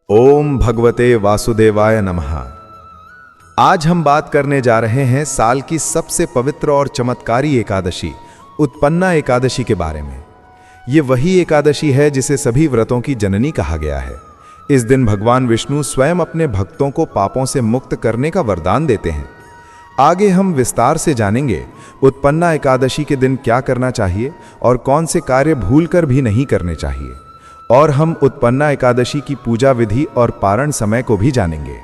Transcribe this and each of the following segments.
ओम भगवते वासुदेवाय नमः। आज हम बात करने जा रहे हैं साल की सबसे पवित्र और चमत्कारी एकादशी उत्पन्ना एकादशी के बारे में। ये वही एकादशी है जिसे सभी व्रतों की जननी कहा गया है। इस दिन भगवान विष्णु स्वयं अपने भक्तों को पापों से मुक्त करने का वरदान देते हैं। आगे हम विस्तार से जानेंगे उत्पन्ना एकादशी के दिन क्या करना चाहिए और कौन से कार्य भूलकर भी नहीं करने चाहिए, और हम उत्पन्ना एकादशी की पूजा विधि और पारण समय को भी जानेंगे।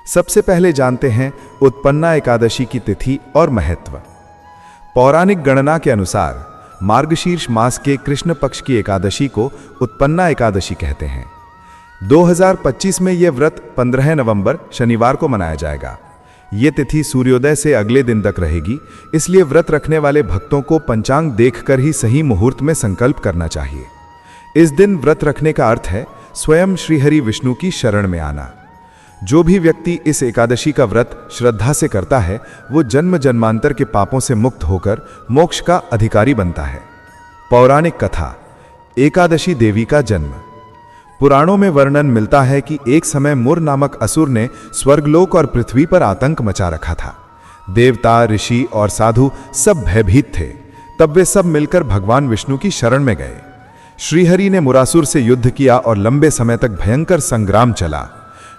सबसे पहले जानते हैं उत्पन्ना एकादशी की तिथि और महत्व। पौराणिक गणना के अनुसार मार्गशीर्ष मास के कृष्ण पक्ष की एकादशी को उत्पन्ना एकादशी कहते हैं। 2025 में यह व्रत 15 नवंबर शनिवार को मनाया जाएगा। ये तिथि सूर्योदय से अगले दिन तक रहेगी, इसलिए व्रत रखने वाले भक्तों को पंचांग देखकर ही सही मुहूर्त में संकल्प करना चाहिए। इस दिन व्रत रखने का अर्थ है स्वयं श्रीहरि विष्णु की शरण में आना। जो भी व्यक्ति इस एकादशी का व्रत श्रद्धा से करता है वो जन्म जन्मांतर के पापों से मुक्त होकर मोक्ष का अधिकारी बनता है। पौराणिक कथा, एकादशी देवी का जन्म। पुराणों में वर्णन मिलता है कि एक समय मुर नामक असुर ने स्वर्गलोक और पृथ्वी पर आतंक मचा रखा था। देवता, ऋषि और साधु सब भयभीत थे। तब वे सब मिलकर भगवान विष्णु की शरण में गए। श्रीहरि ने मुरासुर से युद्ध किया और लंबे समय तक भयंकर संग्राम चला।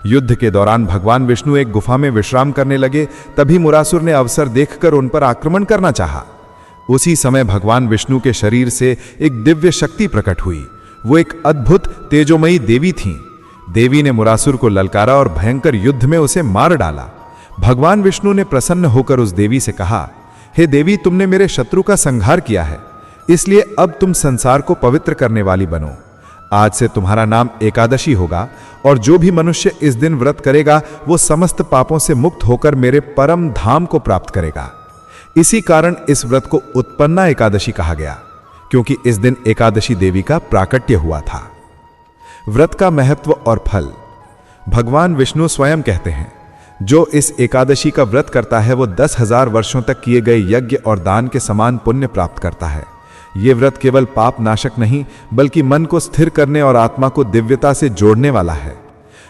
युद्ध के दौरान भगवान विष्णु एक गुफा में विश्राम करने लगे। तभी मुरासुर ने अवसर देखकर उन पर आक्रमण करना चाहा। उसी समय भगवान विष्णु के शरीर से एक दिव्य शक्ति प्रकट हुई। वो एक अद्भुत तेजोमयी देवी थीं। देवी ने मुरासुर को ललकारा और भयंकर युद्ध में उसे मार डाला। भगवान विष्णु ने प्रसन्न होकर उस देवी से कहा, हे देवी, तुमने मेरे शत्रु का संहार किया है, इसलिए अब तुम संसार को पवित्र करने वाली बनो। आज से तुम्हारा नाम एकादशी होगा और जो भी मनुष्य इस दिन व्रत करेगा वो समस्त पापों से मुक्त होकर मेरे परम धाम को प्राप्त करेगा। इसी कारण इस व्रत को उत्पन्ना एकादशी कहा गया, क्योंकि इस दिन एकादशी देवी का प्राकट्य हुआ था। व्रत का महत्व और फल। भगवान विष्णु स्वयं कहते हैं, जो इस एकादशी का व्रत करता है वो 10,000 वर्षों तक किए गए यज्ञ और दान के समान पुण्य प्राप्त करता है। ये व्रत केवल पाप नाशक नहीं बल्कि मन को स्थिर करने और आत्मा को दिव्यता से जोड़ने वाला है।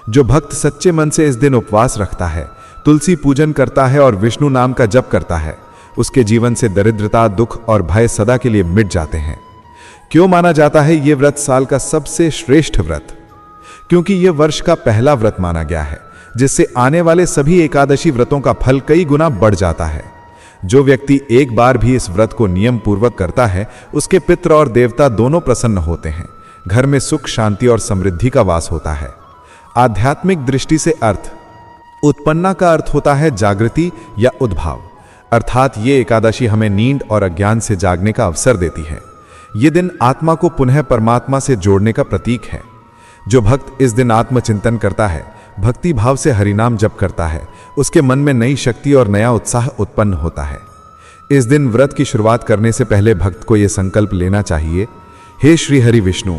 जो भक्त सच्चे मन से इस दिन उपवास रखता है, तुलसी पूजन करता है और विष्णु नाम का जप करता है, उसके जीवन से दरिद्रता, दुख और भय सदा के लिए मिट जाते हैं। क्यों माना जाता है ये व्रत साल का सबसे श्रेष्ठ व्रत? क्योंकि यह वर्ष का पहला व्रत माना गया है, जिससे आने वाले सभी एकादशी व्रतों का फल कई गुना बढ़ जाता है। जो व्यक्ति एक बार भी इस व्रत को नियम पूर्वक करता है उसके पितृ और देवता दोनों प्रसन्न होते हैं। घर में सुख, शांति और समृद्धि का वास होता है। आध्यात्मिक दृष्टि से अर्थ। उत्पन्ना का अर्थ होता है जागृति या उद्भाव, अर्थात ये एकादशी हमें नींद और अज्ञान से जागने का अवसर देती है। ये दिन आत्मा को पुनः परमात्मा से जोड़ने का प्रतीक है। जो भक्त इस दिन आत्मचिंतन करता है, भक्ति भाव से हरिनाम जप करता है, उसके मन में नई शक्ति और नया उत्साह उत्पन्न होता है। इस दिन व्रत की शुरुआत करने से पहले भक्त को यह संकल्प लेना चाहिए, हे श्री हरि विष्णु,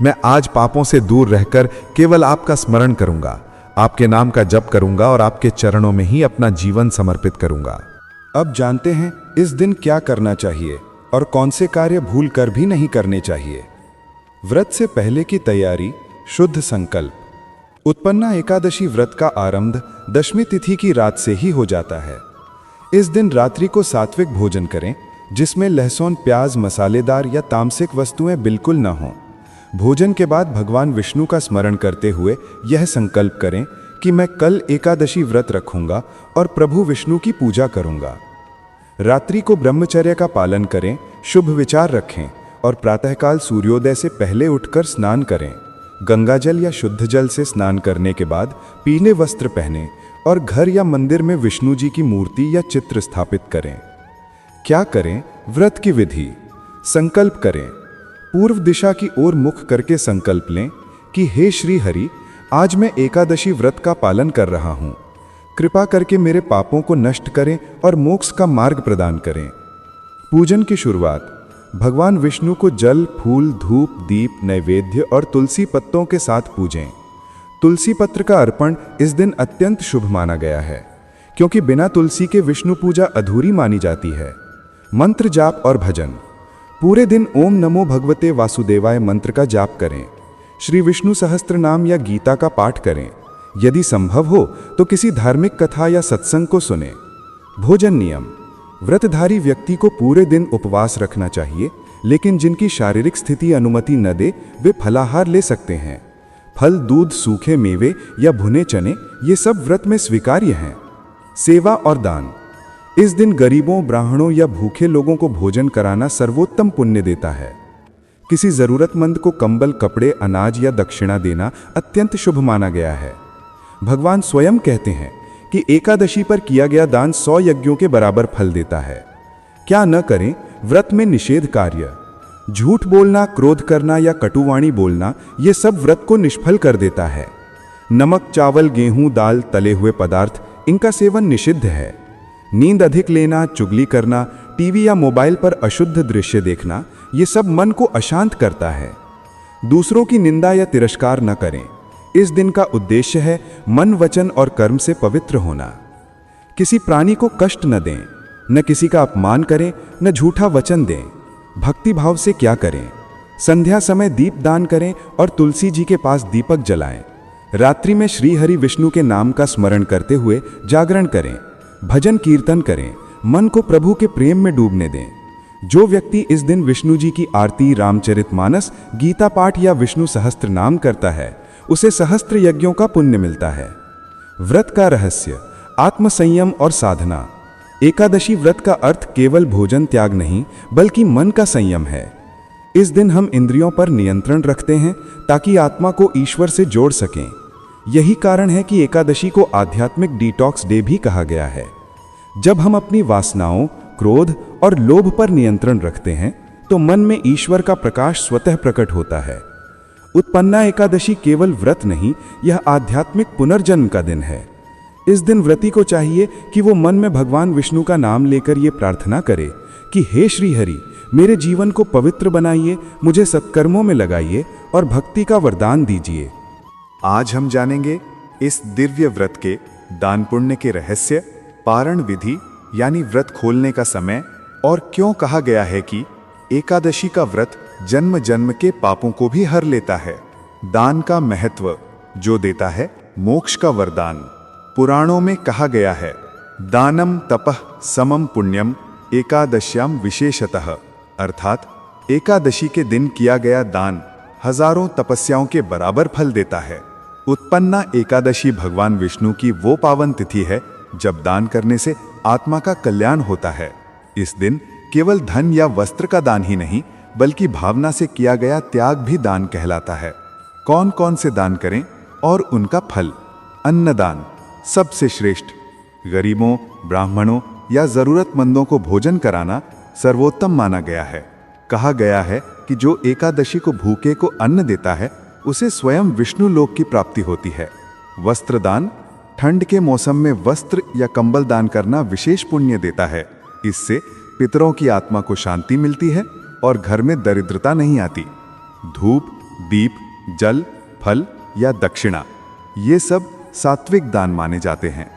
मैं आज पापों से दूर रहकर केवल आपका स्मरण करूंगा, आपके नाम का जप करूंगा और आपके चरणों में ही अपना जीवन समर्पित करूंगा। अब जानते हैं इस दिन क्या करना चाहिए और कौन से कार्य भूल कर भी नहीं करने चाहिए। व्रत से पहले की तैयारी, शुद्ध संकल्प। उत्पन्ना एकादशी व्रत का आरंभ दशमी तिथि की रात से ही हो जाता है। इस दिन रात्रि को सात्विक भोजन करें, जिसमें लहसुन, प्याज, मसालेदार या तामसिक वस्तुएं बिल्कुल न हों। भोजन के बाद भगवान विष्णु का स्मरण करते हुए यह संकल्प करें कि मैं कल एकादशी व्रत रखूंगा और प्रभु विष्णु की पूजा करूंगा। रात्रि को ब्रह्मचर्य का पालन करें, शुभ विचार रखें और प्रातःकाल सूर्योदय से पहले उठकर स्नान करें। गंगा जल या शुद्ध जल से स्नान करने के बाद पीले वस्त्र पहनें और घर या मंदिर में विष्णु जी की मूर्ति या चित्र स्थापित करें। क्या करें? व्रत की विधि। संकल्प करें। पूर्व दिशा की ओर मुख करके संकल्प लें कि हे श्री हरि, आज मैं एकादशी व्रत का पालन कर रहा हूं। कृपा करके मेरे पापों को नष्ट करें और मोक्ष का मार्ग प्रदान करें। पूजन की शुरुआत। भगवान विष्णु को जल, फूल, धूप, दीप, नैवेद्य और तुलसी पत्तों के साथ पूजें। तुलसी पत्र का अर्पण इस दिन अत्यंत शुभ माना गया है, क्योंकि बिना तुलसी के विष्णु पूजा अधूरी मानी जाती है। मंत्र जाप और भजन। पूरे दिन ओम नमो भगवते वासुदेवाय मंत्र का जाप करें। श्री विष्णु सहस्त्र नाम या गीता का पाठ करें। यदि संभव हो तो किसी धार्मिक कथा या सत्संग को सुने। भोजन नियम। व्रतधारी व्यक्ति को पूरे दिन उपवास रखना चाहिए, लेकिन जिनकी शारीरिक स्थिति अनुमति न दे वे फलाहार ले सकते हैं। फल, दूध, सूखे मेवे या भुने चने ये सब व्रत में स्वीकार्य हैं। सेवा और दान। इस दिन गरीबों, ब्राह्मणों या भूखे लोगों को भोजन कराना सर्वोत्तम पुण्य देता है। किसी जरूरतमंद को कंबल, कपड़े, अनाज या दक्षिणा देना अत्यंत शुभ माना गया है। भगवान स्वयं कहते हैं कि एकादशी पर किया गया दान 100 यज्ञों के बराबर फल देता है। क्या न करें? व्रत में निषेध कार्य। झूठ बोलना, क्रोध करना या कटुवाणी बोलना ये सब व्रत को निष्फल कर देता है। नमक, चावल, गेहूं, दाल, तले हुए पदार्थ इनका सेवन निषिद्ध है। नींद अधिक लेना, चुगली करना, टीवी या मोबाइल पर अशुद्ध दृश्य देखना ये सब मन को अशांत करता है। दूसरों की निंदा या तिरस्कार न करें। इस दिन का उद्देश्य है मन, वचन और कर्म से पवित्र होना। किसी प्राणी को कष्ट न दें, न किसी का अपमान करें, न झूठा वचन दें। भक्ति भाव से क्या करें? संध्या समय दीप दान करें और तुलसी जी के पास दीपक जलाएं। रात्रि में श्री हरि विष्णु के नाम का स्मरण करते हुए जागरण करें। भजन कीर्तन करें। मन को प्रभु के प्रेम में डूबने दें। जो व्यक्ति इस दिन विष्णु जी की आरती, रामचरितमानस, गीता पाठ या विष्णु सहस्त्र नाम करता है उसे सहस्त्र यज्ञों का पुण्य मिलता है। व्रत का रहस्य। आत्मसंयम और साधना। एकादशी व्रत का अर्थ केवल भोजन त्याग नहीं बल्कि मन का संयम है। इस दिन हम इंद्रियों पर नियंत्रण रखते हैं ताकि आत्मा को ईश्वर से जोड़ सकें। यही कारण है कि एकादशी को आध्यात्मिक डिटॉक्स डे भी कहा गया है। जब हम अपनी वासनाओं, क्रोध और लोभ पर नियंत्रण रखते हैं तो मन में ईश्वर का प्रकाश स्वतः प्रकट होता है। उत्पन्ना एकादशी केवल व्रत नहीं, यह आध्यात्मिक पुनर्जन्म का दिन है। इस दिन व्रती को चाहिए कि वो मन में भगवान विष्णु का नाम लेकर ये प्रार्थना करे कि हे श्री हरि, मेरे जीवन को पवित्र बनाइए, मुझे सत्कर्मों में लगाइए और भक्ति का वरदान दीजिए। आज हम जानेंगे इस दिव्य व्रत के दान पुण्य के रहस्य, पारण विधि यानी व्रत खोलने का समय, और क्यों कहा गया है कि एकादशी का व्रत जन्म जन्म के पापों को भी हर लेता है। दान का महत्व, जो देता है मोक्ष का वरदान। पुराणों में कहा गया है, दानम तपः समम पुण्यम एकादश्याम विशेषतः, अर्थात एकादशी के दिन किया गया दान हजारों तपस्याओं के बराबर फल देता है। उत्पन्ना एकादशी भगवान विष्णु की वो पावन तिथि है जब दान करने से आत्मा का कल्याण होता है। इस दिन केवल धन या वस्त्र का दान ही नहीं बल्कि भावना से किया गया त्याग भी दान कहलाता है। कौन कौन से दान करें और उनका फल? अन्नदान सबसे श्रेष्ठ। गरीबों, ब्राह्मणों या जरूरतमंदों को भोजन कराना सर्वोत्तम माना गया है। कहा गया है कि जो एकादशी को भूखे को अन्न देता है उसे स्वयं विष्णु लोक की प्राप्ति होती है। वस्त्रदान, ठंड के मौसम में वस्त्र या कंबल दान करना विशेष पुण्य देता है। इससे पितरों की आत्मा को शांति मिलती है और घर में दरिद्रता नहीं आती। धूप, दीप, जल, फल या दक्षिणा ये सब सात्विक दान माने जाते हैं।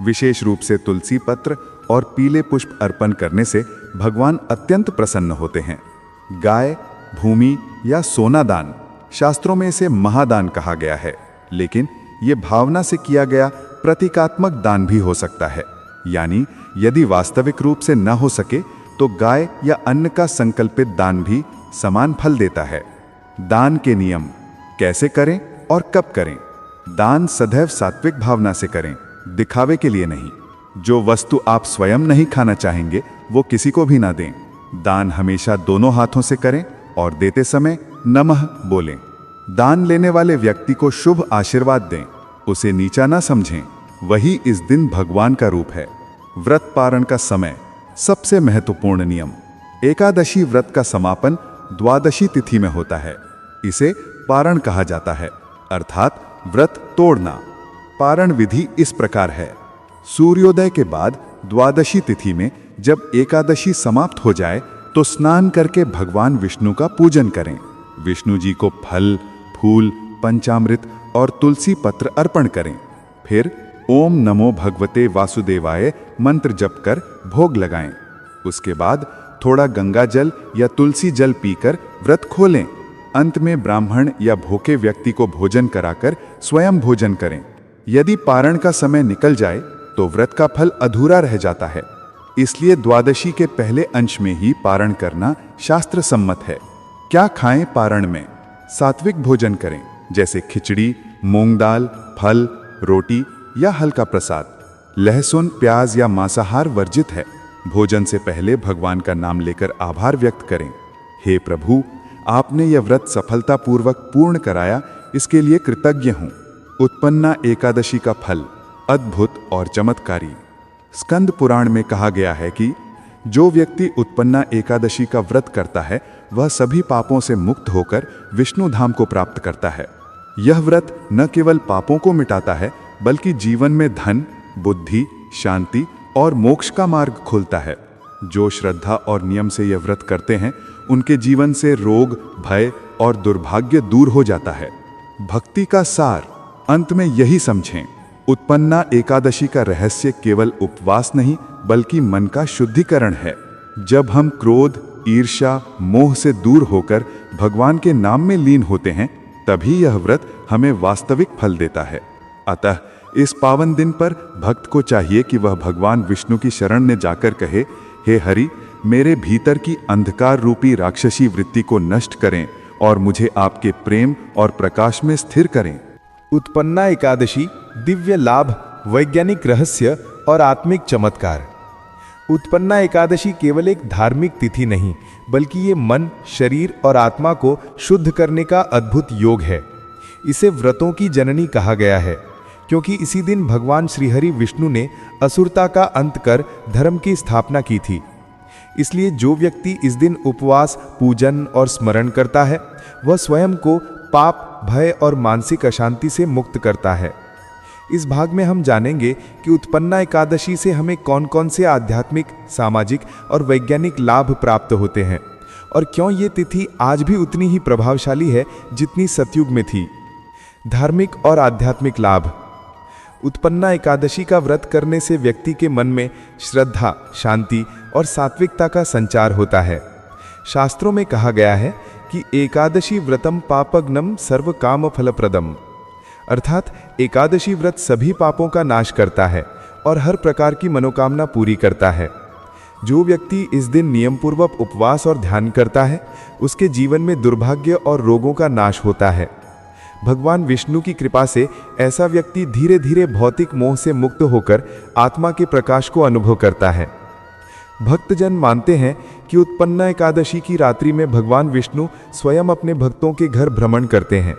विशेष रूप से तुलसी पत्र और पीले पुष्प अर्पण करने से भगवान अत्यंत प्रसन्न होते हैं। गाय, भूमि या सोना दान, शास्त्रों में इसे महादान कहा गया है, लेकिन ये भावना से किया गया प्रतीकात्मक दान भी हो सकता है। यानी यदि वास्तविक रूप से न हो सके तो गाय या अन्न का संकल्पित दान भी समान फल देता है। दान के नियम, कैसे करें और कब करें? दान सदैव सात्विक भावना से करें, दिखावे के लिए नहीं। जो वस्तु आप स्वयं नहीं खाना चाहेंगे वो किसी को भी ना दें। दान हमेशा दोनों हाथों से करें और देते समय नमः बोलें। दान लेने वाले व्यक्ति को शुभ आशीर्वाद दें, उसे नीचा ना समझें। वही इस दिन भगवान का रूप है। व्रत पारण का समय, सबसे महत्वपूर्ण नियम। एकादशी व्रत का समापन द्वादशी तिथि में होता है। इसे पारण कहा जाता है, अर्थात व्रत तोड़ना। पारण विधि इस प्रकार है। सूर्योदय के बाद द्वादशी तिथि में जब एकादशी समाप्त हो जाए तो स्नान करके भगवान विष्णु का पूजन करें। विष्णु जी को फल, फूल, पंचामृत और तुलसी पत्र अर्पण करें। फिर ओम नमो भगवते वासुदेवाय मंत्र जप कर भोग लगाएं। उसके बाद थोड़ा गंगा जल या तुलसी जल पीकर व्रत खोलें। अंत में ब्राह्मण या भूखे व्यक्ति को भोजन कराकर स्वयं भोजन करें। यदि पारण का समय निकल जाए तो व्रत का फल अधूरा रह जाता है। इसलिए द्वादशी के पहले अंश में ही पारण करना शास्त्र सम्मत है। क्या खाएं पारण में? सात्विक भोजन करें, जैसे खिचड़ी, मूंग दाल, फल, रोटी या हल्का प्रसाद। लहसुन, प्याज या मांसाहार वर्जित है। भोजन से पहले भगवान का नाम लेकर आभार व्यक्त करें। हे प्रभु, आपने यह व्रत सफलतापूर्वक पूर्ण कराया, इसके लिए कृतज्ञ हूं। उत्पन्ना एकादशी का फल अद्भुत और चमत्कारी। स्कंद पुराण में कहा गया है कि जो व्यक्ति उत्पन्ना एकादशी का व्रत करता है वह सभी पापों से मुक्त होकर विष्णु धाम को प्राप्त करता है। यह व्रत न केवल पापों को मिटाता है बल्कि जीवन में धन, बुद्धि, शांति और मोक्ष का मार्ग खोलता है। जो श्रद्धा और नियम से यह व्रत करते हैं उनके जीवन से रोग, भय और दुर्भाग्य दूर हो जाता है। भक्ति का सार अंत में यही समझें, उत्पन्ना एकादशी का रहस्य केवल उपवास नहीं बल्कि मन का शुद्धिकरण है। जब हम क्रोध, ईर्ष्या, मोह से दूर होकर भगवान के नाम में लीन होते हैं तभी यह व्रत हमें वास्तविक फल देता है। अतः इस पावन दिन पर भक्त को चाहिए कि वह भगवान विष्णु की शरण में जाकर कहे, हे हरि, मेरे भीतर की अंधकार रूपी राक्षसी वृत्ति को नष्ट करें और मुझे आपके प्रेम और प्रकाश में स्थिर करें। उत्पन्ना एकादशी दिव्य लाभ, वैज्ञानिक रहस्य और आत्मिक चमत्कार। उत्पन्ना एकादशी केवल एक धार्मिक तिथि नहीं बल्कि ये मन, शरीर और आत्मा को शुद्ध करने का अद्भुत योग है। इसे व्रतों की जननी कहा गया है क्योंकि इसी दिन भगवान श्रीहरि विष्णु ने असुरता का अंत कर धर्म की स्थापना की थी। इसलिए जो व्यक्ति इस दिन उपवास, पूजन और स्मरण करता है वह स्वयं को पाप, भय और मानसिक अशांति से मुक्त करता है। इस भाग में हम जानेंगे कि उत्पन्ना एकादशी से हमें कौन कौन से आध्यात्मिक, सामाजिक और वैज्ञानिक लाभ प्राप्त होते हैं और क्यों ये तिथि आज भी उतनी ही प्रभावशाली है जितनी सतयुग में थी। धार्मिक और आध्यात्मिक लाभ। उत्पन्ना एकादशी का व्रत करने से व्यक्ति के मन में श्रद्धा, शांति और सात्विकता का संचार होता है। शास्त्रों में कहा गया है कि एकादशी व्रतम पापग्नम सर्व काम फलप्रदम, अर्थात एकादशी व्रत सभी पापों का नाश करता है और हर प्रकार की मनोकामना पूरी करता है। जो व्यक्ति इस दिन नियमपूर्वक उपवास और ध्यान करता है उसके जीवन में दुर्भाग्य और रोगों का नाश होता है। भगवान विष्णु की कृपा से ऐसा व्यक्ति धीरे धीरे भौतिक मोह से मुक्त होकर आत्मा के प्रकाश को अनुभव करता है। भक्तजन मानते हैं कि उत्पन्ना एकादशी की रात्रि में भगवान विष्णु स्वयं अपने भक्तों के घर भ्रमण करते हैं।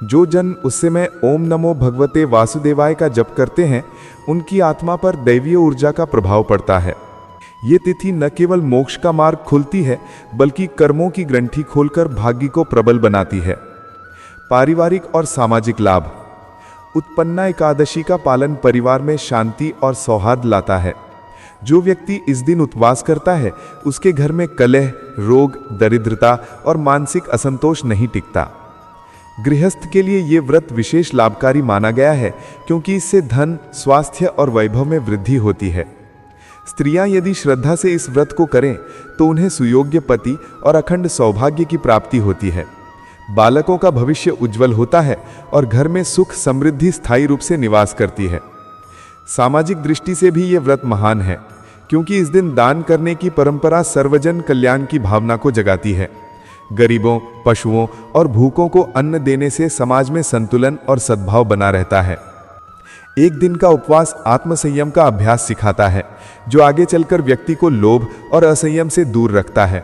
जो जन उस समय ओम नमो भगवते वासुदेवाय का जप करते हैं उनकी आत्मा पर दैवीय ऊर्जा का प्रभाव पड़ता है। ये तिथि न केवल मोक्ष का मार्ग खुलती है बल्कि कर्मों की ग्रंथि खोलकर भाग्य को प्रबल बनाती है। पारिवारिक और सामाजिक लाभ। उत्पन्ना एकादशी का पालन परिवार में शांति और सौहार्द लाता है। जो व्यक्ति इस दिन उपवास करता है उसके घर में कलह, रोग, दरिद्रता और मानसिक असंतोष नहीं टिकता। गृहस्थ के लिए ये व्रत विशेष लाभकारी माना गया है क्योंकि इससे धन, स्वास्थ्य और वैभव में वृद्धि होती है। स्त्रियां यदि श्रद्धा से इस व्रत को करें तो उन्हें सुयोग्य पति और अखंड सौभाग्य की प्राप्ति होती है। बालकों का भविष्य उज्जवल होता है और घर में सुख समृद्धि स्थायी रूप से निवास करती है। सामाजिक दृष्टि से भी ये व्रत महान है क्योंकि इस दिन दान करने की परंपरा सर्वजन कल्याण की भावना को जगाती है। गरीबों, पशुओं और भूखों को अन्न देने से समाज में संतुलन और सद्भाव बना रहता है। एक दिन का उपवास आत्मसंयम का अभ्यास सिखाता है जो आगे चलकर व्यक्ति को लोभ और असंयम से दूर रखता है।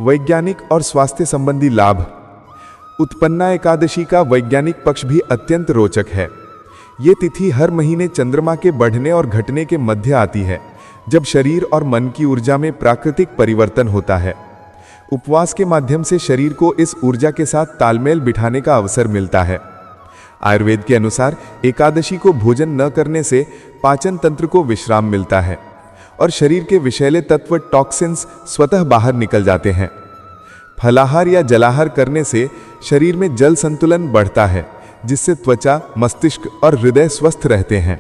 वैज्ञानिक और स्वास्थ्य संबंधी लाभ। उत्पन्ना एकादशी का वैज्ञानिक पक्ष भी अत्यंत रोचक है। ये तिथि हर महीने चंद्रमा के बढ़ने और घटने के मध्य आती है जब शरीर और मन की ऊर्जा में प्राकृतिक परिवर्तन होता है। उपवास के माध्यम से शरीर को इस ऊर्जा के साथ तालमेल बिठाने का अवसर मिलता है। आयुर्वेद के अनुसार एकादशी को भोजन न करने से पाचन तंत्र को विश्राम मिलता है और शरीर के विषैले तत्व टॉक्सिन्स स्वतः बाहर निकल जाते हैं। फलाहार या जलाहार करने से शरीर में जल संतुलन बढ़ता है जिससे त्वचा, मस्तिष्क और हृदय स्वस्थ रहते हैं।